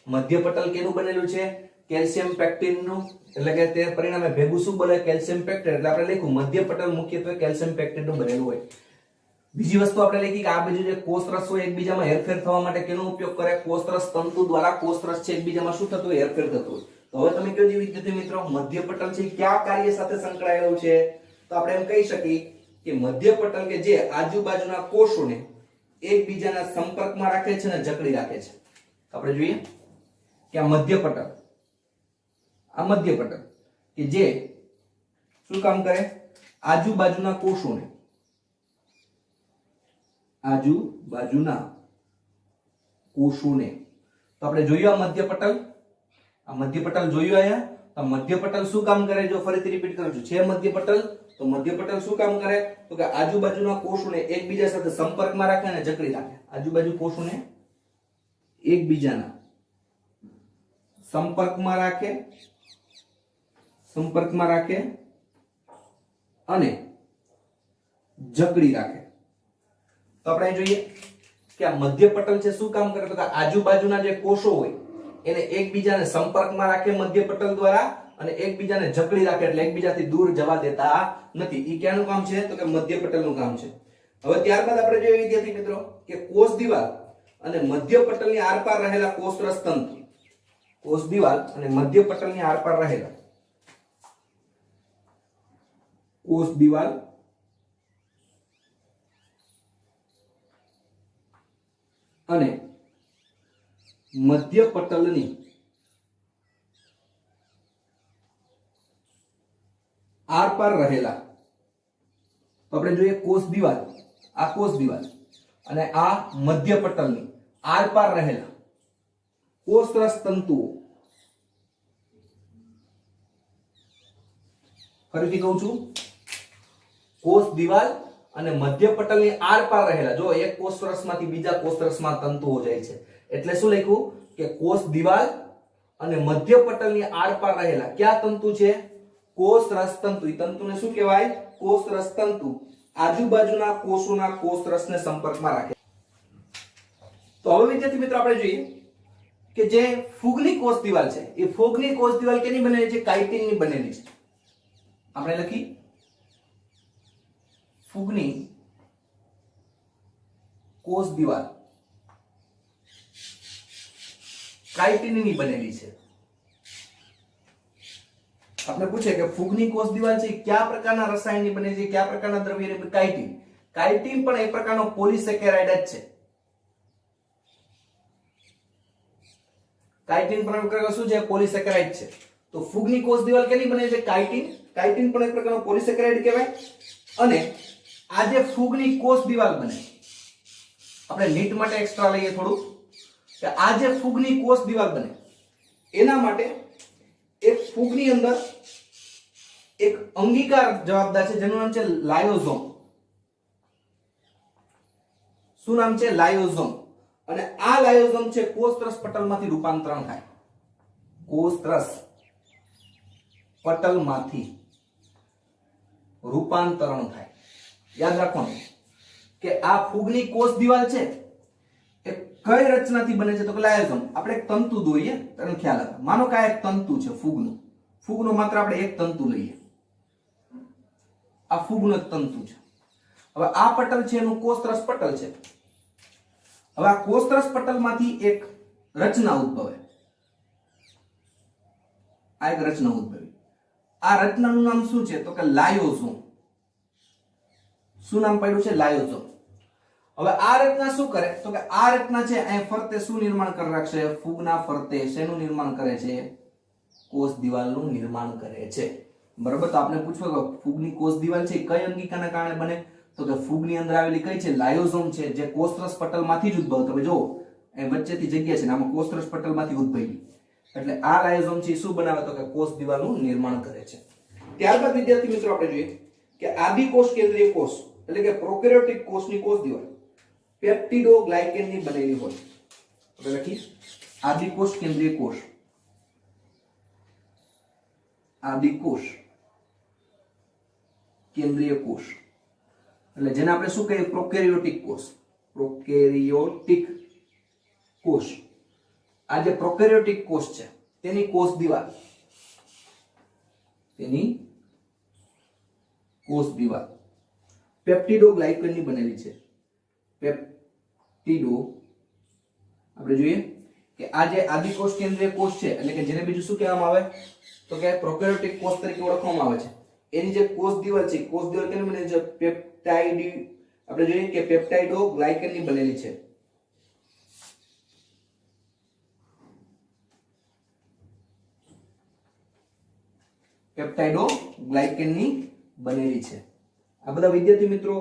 મધ્ય પટલ કેનું બનેલું છે? કેલ્શિયમ પેક્ટિન નું. એટલે કે તે પરિણામે ભેગું શું બને? Calcium pectate. એટલે આપણે લખ્યું મધ્ય પટલ મુખ્યત્વે કેલ્શિયમ પેક્ટેટ નું બનેલું હોય. બીજી વસ્તુ આપણે લખી કે આ બાજુ જે કોષરસ હોય એકબીજામાં હેરફેર થવા માટે કેનો ઉપયોગ કરે? કોષરસ તંતુ દ્વારા કોષરસ છે એકબીજામાં શું થતું હોય? હેરફેર થતું હોય. તો હવે તમે કહો જે વિદ્યાર્થી મિત્રો મધ્ય પટલ છે કયા કાર્ય સાથે સંકળાયેલું છે? તો આપણે એમ કહી શકીએ કે મધ્ય પટલ કે જે આજુબાજુના કોષોને એકબીજાના સંપર્કમાં રાખે છે અને જકડી રાખે છે. આપણે જોઈએ કે આ મધ્ય પટલ કે જે શું કામ કરે? આજુબાજુના કોષોને તો આપણે જોયું આ મધ્ય પટલ જોયું અહીંયા. તો મધ્ય પટલ શું કામ કરે? જો ફરીથી રિપીટ કરું છું, છે મધ્ય પટલ. તો મધ્ય પટલ શું કામ કરે તો કે આજુબાજુના કોષોને એકબીજા સાથે સંપર્કમાં રાખે અને જકડી રાખે. આજુબાજુ કોષોને એકબીજાના સંપર્કમાં રાખે અને જકડી રાખે. તો આપણે જોઈએ કે આ મધ્ય પટલ છે શું કામ કરે તો કે આજુબાજુના જે કોષો હોય એને એકબીજાને સંપર્કમાં રાખે મધ્ય પટલ દ્વારા અને એકબીજાને જકડી રાખે એટલે એકબીજાથી દૂર જવા દેતા નથી. ઈ ક્યાંનું કામ છે તો કે મધ્ય પટલનું કામ છે. હવે ત્યારબાદ આપણે જોઈએ વિદ્યાર્થી મિત્રો કે કોષ દિવાલ અને મધ્ય પટલની આરપાર રહેલા કોષરસ તંતુ. કોષ દિવાલ અને મધ્ય પટલની આરપાર રહેલા કોષ દિવાલ અને મધ્ય પટલની આરપાર રહેલા, તો આપણે જોઈએ કોષ દિવાલ, આ કોષ દિવાલ અને આ મધ્ય પટલની આરપાર રહેલા કોષરસ તંતુઓ. ફરીથી કહું છું, કોષ દિવાલ અને મધ્ય પટલની આરપાર રહેલા, જો એક કોષરસમાંથી બીજા કોષરસમાં તંતુઓ જાય છે એટલે શું લખ્યું કે કોષ દિવાલ અને મધ્ય પટલની આરપાર રહેલા કયા તંતુ છે? કોષરસ તંતુ. એ તંતુને શું કહેવાય? કોષરસ તંતુ. આજુબાજુના કોષોના કોષરસને સંપર્કમાં રાખે. તો હવે વિદ્યાર્થી મિત્રો આપણે જોઈએ કે જે ફૂગની કોષ દિવાલ છે એ ફૂગની કોષ દિવાલ કેની બનેલી છે? કાઇટિનની બનેલી છે. આપણે લખી ફૂગની કોષ દિવાલ કાઇટિનની બનેલી છે. આપણે પૂછે કે ફૂગની કોષ દિવાલ છે કયા પ્રકારના રસાયણની બને છે, કયા પ્રકારના દ્રવ્યની? કાઇટિન. કાઇટિન પણ એક પ્રકારનો પોલિસેકેરાઇડ જ છે. કાઇટિન પણ એક પ્રકારનો શું છે? પોલિસેકેરાઇડ છે. તો ફૂગની કોષ દિવાલ કેની બને છે? કાઇટિન. કાઇટિન પણ એક પ્રકારનો પોલિસેકેરાઇડ કહેવાય. અને આ જે ફૂગની કોષ દિવાલ બને, આપણે નીટ માટે એક્સ્ટ્રા લઈએ થોડું, કે આ જે ફૂગની કોષ દિવાલ બને એના માટે એક ફૂગની અંદર એક અંગીકાર જવાબદાર છે જેનું નામ છે લાયોઝોમ. શું નામ છે? લાયોઝોમ. અને આ લાયોઝોમ છે કોષરસ પટલમાંથી રૂપાંતરણ થાય. કોષરસ પટલમાંથી રૂપાંતરણ થાય. યાદ રાખવાનું કે આ ફૂગની કોષ દિવાલ છે એ કઈ રચનાથી બને છે? તો કે લાયોઝોમ. આપણે એક તંતુ દોરીએ તને ખ્યાલ આવે. માનો કે આ એક તંતુ છે ફૂગનું. ફૂગનું માત્ર આપણે એક તંતુ લઈએ. આ ફૂગનું એક તંતુ છે. હવે આ પટલ છે એનું કોષરસ પટલ છે. હવે આ કોષરસ પટલમાંથી એક રચના ઉદ્ભવે. આ એક રચના ઉદ્ભવી. આ રચનાનું નામ શું છે? તો કે લાયોઝોમ. શું નામ પાડ્યું છે? લાયોઝોમ. હવે આ રચના શું કરે? તો કે આ રચના છે અહીં ફરતે શું નિર્માણ કરી રાખશે? ફૂગના ફરતે શેનું નિર્માણ કરે છે? કોષ દિવાલનું નિર્માણ કરે છે. બરાબર. તો આપણે પૂછવું કે ફૂગની કોષ દિવાલ છે કઈ અંગિકાના કારણે બને? તો કે ફૂગની અંદર આવેલી કઈ છે? લાયોઝોમ છે, જે કોષરસ પટલમાંથી જ ઉદ્ભવ. તમે જો અહીં વચ્ચેથી જગ્યા છે ને, આમાં કોષરસ પટલમાંથી ઉદ્ભવી. એટલે આ લાયોઝોમ છે શું બનાવે? તો કે કોષ દિવાલનું નિર્માણ કરે છે. ત્યારબાદ વિદ્યાર્થી મિત્રો આપણે જોઈએ કે આદિકોષ કેન્દ્રીય કોષ એટલે કે પ્રોકેરિયોટિક કોષની કોષ દિવાલ પેપ્ટિડોગ્લાયકેનની બનેલી હોય. આપણે લખી આદિકોષ કેન્દ્રીય કોષ. આદિકોષ કેન્દ્રીય કોષ એટલે જેને આપણે શું કહીએ? પ્રોકેરિયોટિક કોષ. પ્રોકેરિયોટિક કોષ. આ જે પ્રોકેરિયોટિક કોષ છે તેની કોષ દિવાલ, તેની કોષ દિવાલ પેપ્ટિડોગ્લાયકેનની બનેલી છે. પેપ્ટિડો આપણે જોઈએ કે આ જે આદિકોષ કેન્દ્રીય કોષ છે એટલે કે જેને બીજું શું કહેવામાં આવે? તો કે પ્રોકેરિયોટિક કોષ તરીકે ઓળખવામાં આવે છે. એની જે કોષ દિવાલ છે, કોષ દિવાલ કેની બનેલી છે? પેપ્ટાઇડ. આપણે જોઈએ કે પેપ્ટાઇડોગ્લાયકેનની બનેલી છે. પેપ્ટાઇડોગ્લાયકેનની બનેલી છે. આ બધા વિદ્યાર્થી મિત્રો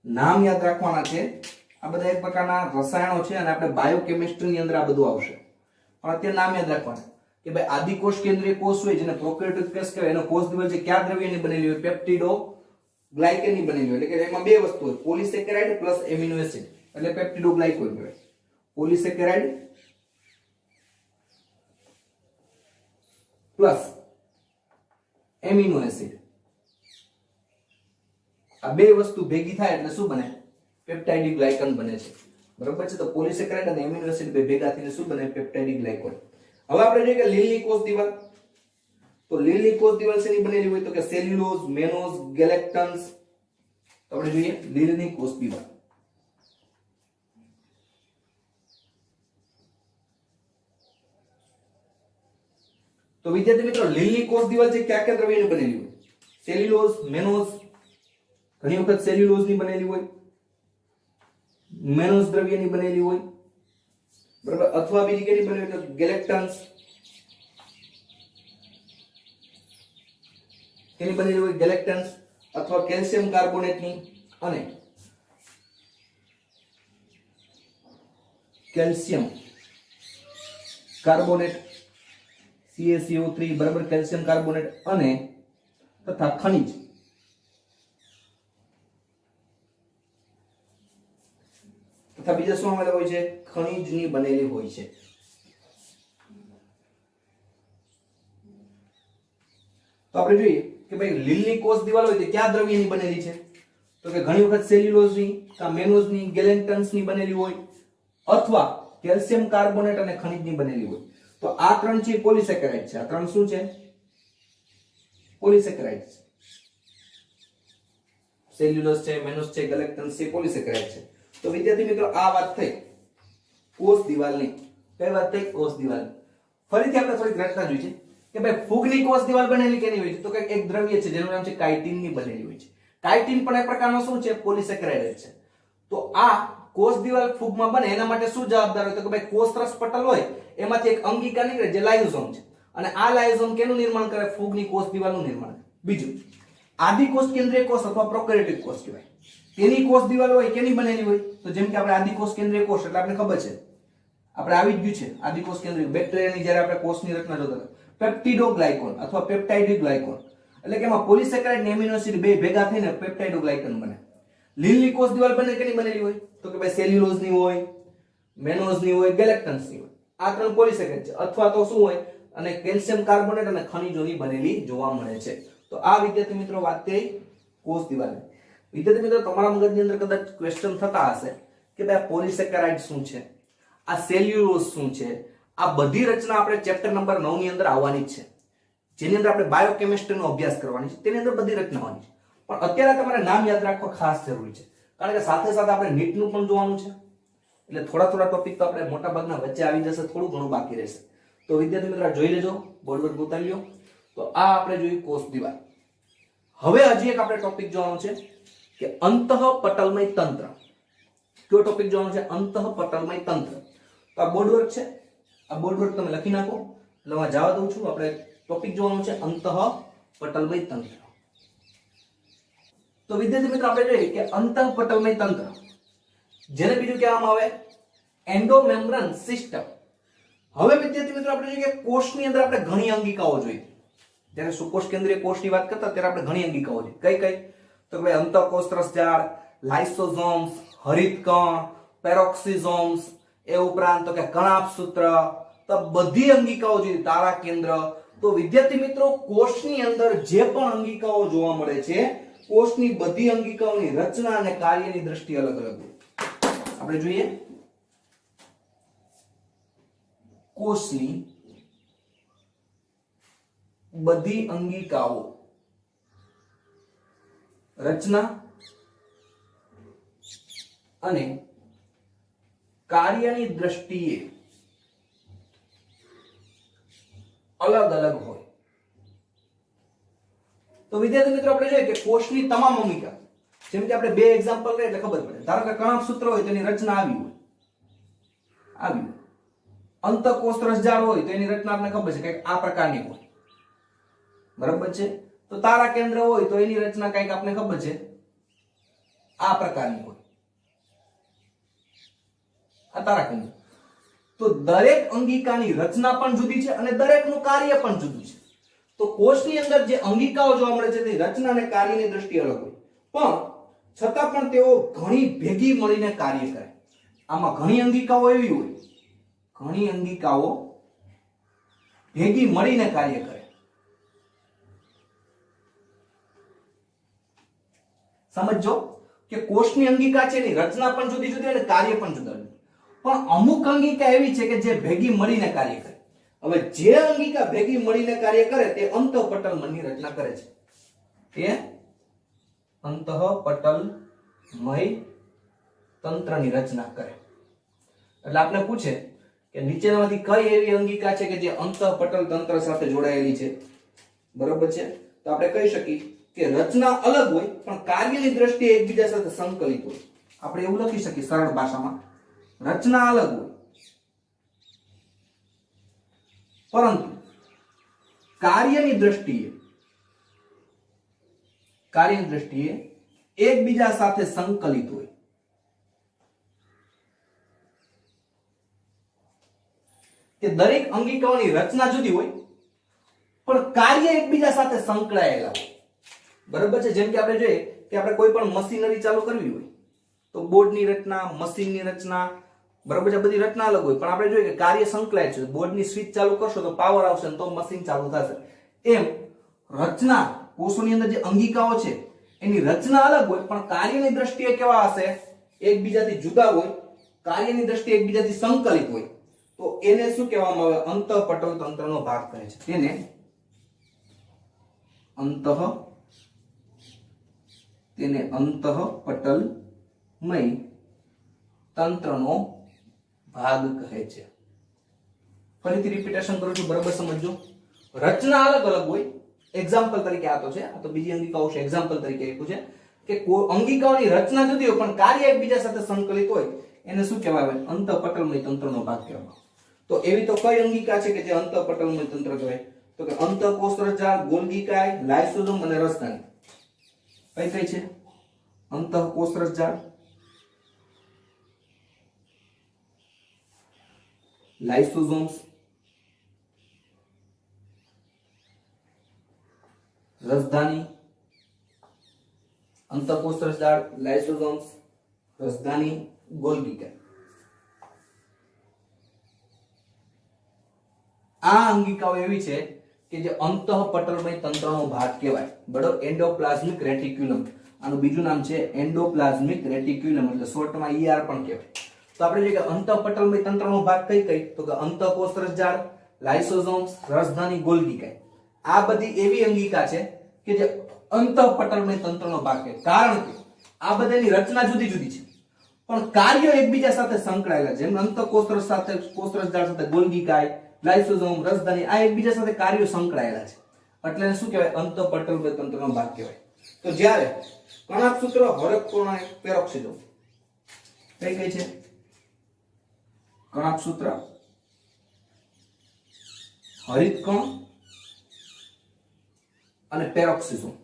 નામ યાદ રાખવાના છે. આ બધા એક પ્રકારના રસાયણો છે અને આપણે બાયોકેમિસ્ટ્રી ની અંદર આ બધું આવશે. પણ અત્યારે નામ યાદ રાખવાના કે ભાઈ આદિકોષ કેન્દ્રીય કોષ હોય જેને પ્રોકેરિયોટિક કોષ કહેવાય, એનો કોષ દિવાલ છે કયા દ્રવ્યની બનેલી હોય? પેપ્ટિડોગ્લાયકેનની બનેલી હોય. એટલે કે એમાં બે વસ્તુ હોય, પોલિસેકેરાઇડ પ્લસ એમિનો એસિડ, એટલે પેપ્ટિડોગ્લાયકોન કહેવાય. Polysaccharide plus amino acid. આ બે વસ્તુ ભેગી થાય એટલે શું બને? પેપ્ટાઇડોગ્લાયકોન બને છે. બરાબર છે. તો પોલિસેકેરાઇડ અને એમિનો એસિડ બે ભેગા થઈને શું બને? પેપ્ટાઇડોગ્લાયકોન. હવે આપણે જોઈએ કે લીલની કોષ દિવાલ. તો લીલની કોષ દિવાલ શેની બનેલી હોય? તો કે સેલ્યુલોઝ, મેનોઝ, ગેલેક્ટન્સ. તો આપણે જોઈએ લીલની કોષ દિવાલ. તો વિદ્યાર્થી મિત્રો લીલની કોષ દિવાલ છે કયા કયા દ્રવ્યની બનેલી હોય? સેલ્યુલોઝ, મેનોઝ, ઘણી વખત સેલ્યુલોઝની બનેલી હોય, મેનોઝ દ્રવ્યની બનેલી હોય. બરાબર. અથવા બીજી કેની બનેલી હોય? ગેલેક્ટન્સ કેની બનેલી હોય? ગેલેક્ટન્સ અથવા કેલ્શિયમ કાર્બોનેટની અને કેલ્શિયમ કાર્બોનેટ CaCO3 બરાબર કેલ્શિયમ કાર્બોનેટ અને તથા ખનિજ તથા બીજા શું આવેલા હોય છે? ખનિજની બનેલી હોય છે. તો આપણે જોઈએ કે ભાઈ લીલની કોષ દિવાલ હોય તે કયા દ્રવ્યની બનેલી છે? તો કે ઘણી વખત સેલ્યુલોઝની, કા મેનોઝની, ગેલેક્ટન્સની બનેલી હોય, અથવા કેલ્શિયમ કાર્બોનેટ અને ખનિજની બનેલી હોય. તો આ ત્રણ છે પોલિસેકેરાઇડ છે. આ ત્રણ શું છે? પોલિસેકેરાઇડ છે. સેલ્યુલોઝ છે, મેનોસ છે, ગેલેક્ટન્સ છે, પોલિસેકેરાઇડ છે. તો વિદ્યાર્થી મિત્રો આ વાત થઈ કોષ દિવાલની. કઈ વાત થઈ? કોષ દિવાલ. ફરીથી આપણે થોડીક રચના જોઈ છે કે ભાઈ ફૂગની કોષ દિવાલ બનેલી કેની હોય છે? તો કંઈક એક દ્રવ્ય છે જેનું નામ છે કાઇટિનની બનેલી હોય છે. કાઇટિન પણ એક પ્રકારનો શું છે? પોલિસેકેરાઇડ છે. તો આ કોષ દિવાલ ફૂગમાં બને એના માટે શું જવાબદાર હોય? તો કે ભાઈ કોષરસ પટલ હોય એમાંથી એક અંગિકા નીકળે જે લાઇસોઝોમ છે, અને આ લાઇસોઝોમ કેનું નિર્માણ કરે? ફૂગની કોષ દિવાલનું નિર્માણ કરે. બીજું, આદિકોષ કેન્દ્રીય કોષ અથવા પ્રોકેરિયોટિક કોષ કહેવાય. તેની કોષ દિવાલ હોય કેની બનેલી હોય? તો જેમ કે આપણે આદિકોષ કેન્દ્રીય કોષ એટલે આપણે ખબર છે, આપણે આવી જ ગયું છે આદિકોષ કેન્દ્રીય બેક્ટેરિયાની જ્યારે આપણે કોષની રચના જોતા હતા, પેપ્ટિડોગ્લાયકોન અથવા પેપ્ટાઇડોગ્લાયકોન એટલે કે એમાં પોલિસેકેરાઇડ અને એમિનો એસિડ બે ભેગા થઈને પેપ્ટાઇડોગ્લાયકોન બને. લીલની કોષ દિવાલ બને કેની બનેલી હોય? તો કે ભાઈ સેલ્યુલોઝની હોય, મેનોઝની હોય, ગેલેક્ટન્સની હોય. આ ત્રણ પોલિસેકેરાઇડ છે. અથવા તો શું હોય? અને કેલ્શિયમ કાર્બોનેટ અને ખનિજોની બનેલી જોવા મળે છે. તો આ વિદ્યાર્થી મિત્રો વાત થઈ કોષ દિવાલની. વિદ્યાર્થી મિત્રો તમારા મગજની અંદર કદાચ ક્વેશ્ચન થતા હશે કે ભાઈ પોલિસેકેરાઇડ શું છે, આ સેલ્યુલોઝ શું છે? આ બધી રચના આપણે ચેપ્ટર નંબર 9 ની અંદર આવવાની જ છે, જેની અંદર આપણે બાયોકેમિસ્ટ્રીનો અભ્યાસ કરવાની છે. તેની અંદર બધી રચના આવવાની છે. પણ અત્યારે તમારે નામ યાદ રાખવા ખાસ જરૂરી છે, કારણ કે સાથે સાથે આપણે નીટનું પણ જોવાનું છે. એટલે થોડા થોડા ટોપિક તો આપણે મોટા ભાગના વચ્ચે આવી જશે, થોડું ઘણું બાકી રહેશે. તો વિદ્યાર્થી મિત્રો જોઈ લેજો, બોર્ડ પર ઉતારી લો. તો આ આપણે જોયું કોષ દિવાલ. હવે હજી એક આપણે ટોપિક જોવાનો છે કે અંતઃપટલમય તંત્ર. કયો ટોપિક જોવાનો છે? અંતઃપટલમય તંત્ર. તો આ બોર્ડ વર્ક છે, આ બોર્ડ વર્ક તમે લખી નાખો એટલે હું જવા દઉં છું. આપણે ટોપિક જોવાનું છે અંતઃપટલમય તંત્ર. તો વિદ્યાર્થી મિત્રો આપણે જોઈએ કે અંતઃપટલમય તંત્ર, જેને બીજું કહેવામાં આવે એન્ડોમેમ્બ્રેન સિસ્ટમ. હવે વિદ્યાર્થી મિત્રો આપણે જોઈએ કે કોષની અંદર આપણે ઘણી અંગિકાઓ જોઈ. જ્યારે સુકોષ કેન્દ્રીય કોષની વાત કરતા ત્યારે આપણે ઘણી અંગિકાઓ જોઈ. કઈ કઈ? તો ભાઈ અંતઃકોષરસ જાળ, લાઇસોઝોમ્સ, હરિતકણ, પેરોક્સિઝોમ્સ, એ ઉપરાંત તો કે કણાભસૂત્ર, તો બધી અંગિકાઓ જોઈ. તારા કેન્દ્ર. તો વિદ્યાર્થી મિત્રો કોષની અંદર જે પણ અંગિકાઓ જોવા મળે છે, કોષની બધી અંગિકાઓની રચના અને કાર્યની દ્રષ્ટિએ અલગ અલગ હોય. આપણે જોઈએ કોષની બધી અંગિકાઓ રચના અને કાર્યની દ્રષ્ટિએ અલગ અલગ હોય. તો વિદ્યાર્થી મિત્રો આપણે જોઈએ કે કોષની તમામ અંગિકા, જેમ કે આપણે બે એક્ઝામ્પલ લઈએ એટલે ખબર પડે. ધારો કે કણાભસૂત્ર હોય તો એની રચના આવી હોય, અંતઃકોષરસ જાળ હોય તો એની રચના આપણને ખબર છે કે આ પ્રકારની હોય, બરાબર છે. તો તારા કેન્દ્ર હોય તો એની રચના કંઈક આપણે ખબર છે આ પ્રકારની હોય, આ તારા કેન્દ્ર. તો દરેક અંગિકાની રચના પણ જુદી છે અને દરેકનું કાર્ય પણ જુદું છે. તો કોષની અંદર જે અંગિકાઓ જોવા મળે છે તે રચના અને કાર્યની દ્રષ્ટિએ અલગ હોય, પણ છતાં પણ તેઓ ઘણી ભેગી મળીને કાર્ય કરે. આમાં ઘણી અંગિકાઓ એવી હોય, ઘણી અંગિકાઓ ભેગી મળીને કાર્ય કરે. સમજો કે કોષની અંગિકા છે એની રચના પણ જુદી જુદી અને કાર્ય પણ જુદા જુદા, પણ અમુક અંગિકા એવી છે કે જે ભેગી મળીને કાર્ય કરે. હવે જે અંગિકા ભેગી મળીને કાર્ય કરે તે અંતઃપટલમયની રચના કરે છે, તે અંતઃપટલમય તંત્રની રચના કરે. એટલે આપણે પૂછે કે નીચેનામાંથી કઈ એવી અંગિકા છે કે જે અંતઃપટલ તંત્ર સાથે જોડાયેલી છે, બરોબર છે? તો આપણે કહી શકીએ કે રચના અલગ હોય પણ કાર્યની દ્રષ્ટિએ એકબીજા સાથે સંકલિત હોય. આપણે એવું લખી શકીએ સરળ ભાષામાં, રચના અલગ હોય પરંતુ કાર્યની દ્રષ્ટિએ એકબીજા સાથે સંકલિત હોય. કે દરેક અંગિકાઓની રચના જુદી હોય પણ કાર્ય એકબીજા સાથે સંકળાયેલા હોય, બરાબર છે? જેમ કે આપણે જોઈએ કે આપણે કોઈ પણ મશીનરી ચાલુ કરવી હોય તો બોર્ડની રચના, મશીનની રચના, બરાબર છે, બધી રચના અલગ હોય પણ આપણે જોઈએ કે કાર્ય સંકળાય છે. બોર્ડની સ્વિચ ચાલુ કરશો તો પાવર આવશે તો મશીન ચાલુ થશે. એમ રચના, કોષોની અંદર જે અંગિકાઓ છે એની રચના અલગ હોય પણ કાર્યની દ્રષ્ટિએ કેવા હશે? એકબીજાથી જુદા હોય, કાર્યની દ્રષ્ટિએ એકબીજાથી સંકલિત હોય તો એને શું કહેવામાં આવે? અંતઃપટલ તંત્રનો ભાગ કહે છે. તેને અંતઃપટલમય તંત્રનો ભાગ કહે છે. ફરીથી રિપીટેશન કરું છું, બરાબર સમજજો. રચના અલગ અલગ હોય. એક્ઝામ્પલ તરીકે આ તો છે, આ તો બીજી અંગિકાઓ છે. એક્ઝામ્પલ તરીકે આપ્યું છે કે અંગિકાઓની રચના જુદી હોય પણ કાર્ય એકબીજા સાથે સંકલિત હોય, એને શું કહેવાય? અંતઃપટલમય તંત્રનો ભાગ કહેવાય. તો એવી તો કઈ અંગિકા છે કે જે અંતઃપટલમય તંત્ર કહેવાય? તો કે અંતઃકોષરસજાળ, ગોલ્ગીકાય, લાઇસોસોમ અને રસધાની. કઈ કઈ છે? અંતઃકોષરસજાળ, લાઇસોસોમ્સ, રસધાની. અંતઃકોષરસજાળ, લાઇસોસોમ્સ, રસધાની, ગોલ્ગીકાય. આ અંગિકાઓ એવી છે કે જે અંતઃપટલમય તંત્રનો ભાગ કહેવાય. બરાબર? Endoplasmic reticulum. આનું બીજું નામ છે એન્ડોપ્લાઝમિક રેટિક્યુલમ, એટલે શોર્ટમાં ER પણ કહેવાય. તો આપણે જોઈએ કે અંતઃપટલમય તંત્રનો ભાગ કઈ કઈ? તો કે અંતઃકોષરસજાળ, લાઇસોસોમ્સ, રસધાની, ગોલ્ગીકાય. આ બધી એવી અંગિકા છે કે જે અંતઃપટલમય તંત્રનો ભાગ છે. કારણ કે આ બધાની રચના જુદી જુદી છે પણ કાર્યો એકબીજા સાથે સંકળાયેલા છે. જેમ અંતઃકોષરસ સાથે, કોષરસજાળ સાથે ગોલ્ગીકાય, લાઇસોસોમ, રસધાની, આ એકબીજા સાથે કાર્યો સંકળાયેલા છે. એટલે એને શું કહેવાય? અંતઃપટલમય તંત્રનો ભાગ કહેવાય. તો જ્યારે કણાભસૂત્ર, હરકકોણ અને પેરોક્સિસોમ કઈ કઈ છે? કણાભસૂત્ર, હરિતકણ અને પેરોક્સિસોમ.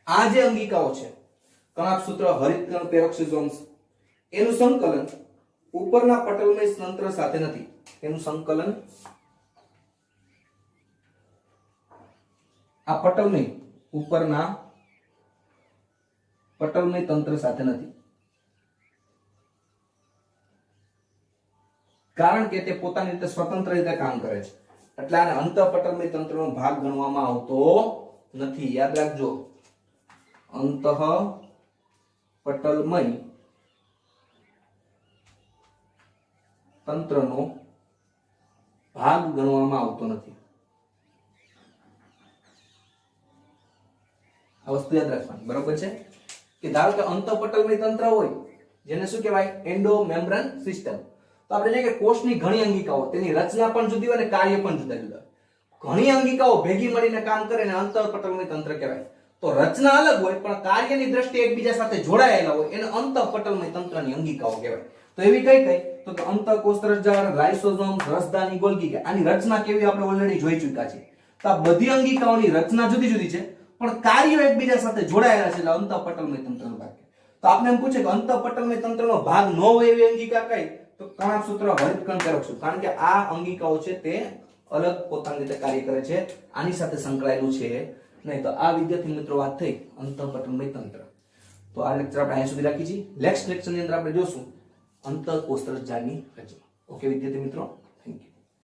આ જે અંગિકાઓ છે કણાભસૂત્ર, હરિતકણ, પેરોક્સિસોમ્સ, એનું સંકલન ઉપરના પટલમય તંત્ર સાથે નથી. એનું સંકલન આ પટલમય, ઉપરના પટલમય તંત્ર સાથે નથી. કારણ કે તે પોતાની રીતે સ્વતંત્ર રીતે કામ કરે છે. એટલે આને અંતઃપટલમય તંત્રનો ભાગ ગણવામાં આવતો નથી. યાદ રાખજો, અંતઃપટલમય તંત્રનો ભાગ ગણવામાં આવતો નથી. આ વસ્તુ યાદ રાખવાની. બરોબર છે? કે ધારો કે અંતઃપટલમય તંત્ર હોય જેને શું કહેવાય? એન્ડોમેમ્બ્રેન સિસ્ટમ. તો આપણે જોઈએ કે કોષની ઘણી અંગિકાઓ, તેની રચના પણ જુદી હોય અને કાર્ય પણ જુદા જુદા. ઘણી અંગિકાઓ ભેગી મળીને કામ કરે ને અંતઃપટલમય તંત્ર કહેવાય. તો રચના અલગ હોય પણ કાર્યની દ્રષ્ટિએ એકબીજા સાથે જોડાયેલા હોય એને અંતઃપટલમય તંત્રની અંગિકાઓ કહેવાય. તો એવી કઈ કઈ? તો કે અંતઃકોષરસજાળ, લાઇસોસોમ, રસધાની, ગોલ્ગીકાય. આની રચના કેવી આપણે ઓલરેડી જોઈ ચૂક્યા છે. તો આ બધી અંગિકાઓની રચના જુદી જુદી છે પણ કાર્યો એકબીજા સાથે જોડાયેલા છે એટલે અંતઃપટલમય તંત્રનો ભાગ. તો આપણે એમ પૂછે કે અંતઃપટલમય તંત્રનો ભાગ ન હોય એવી અંગિકા કઈ? તો કણાભસૂત્ર, હરિતકણ, પેરોક્સિસોમ. કારણ કે આ અંગિકાઓ છે તે અલગ પોતાની રીતે કાર્ય કરે છે, આની સાથે સંકળાયેલું છે નહીં. તો આ વિદ્યાર્થી મિત્રો વાત થઈ અંતઃપટલમય તંત્ર. તો આ લેક્ચર આપણે અહીંયા સુધી રાખી છીએ. નેક્સ્ટ લેક્ચરની અંદર આપણે જોશું અંતઃકોષરસજાળની રચના. ઓકે વિદ્યાર્થી મિત્રો.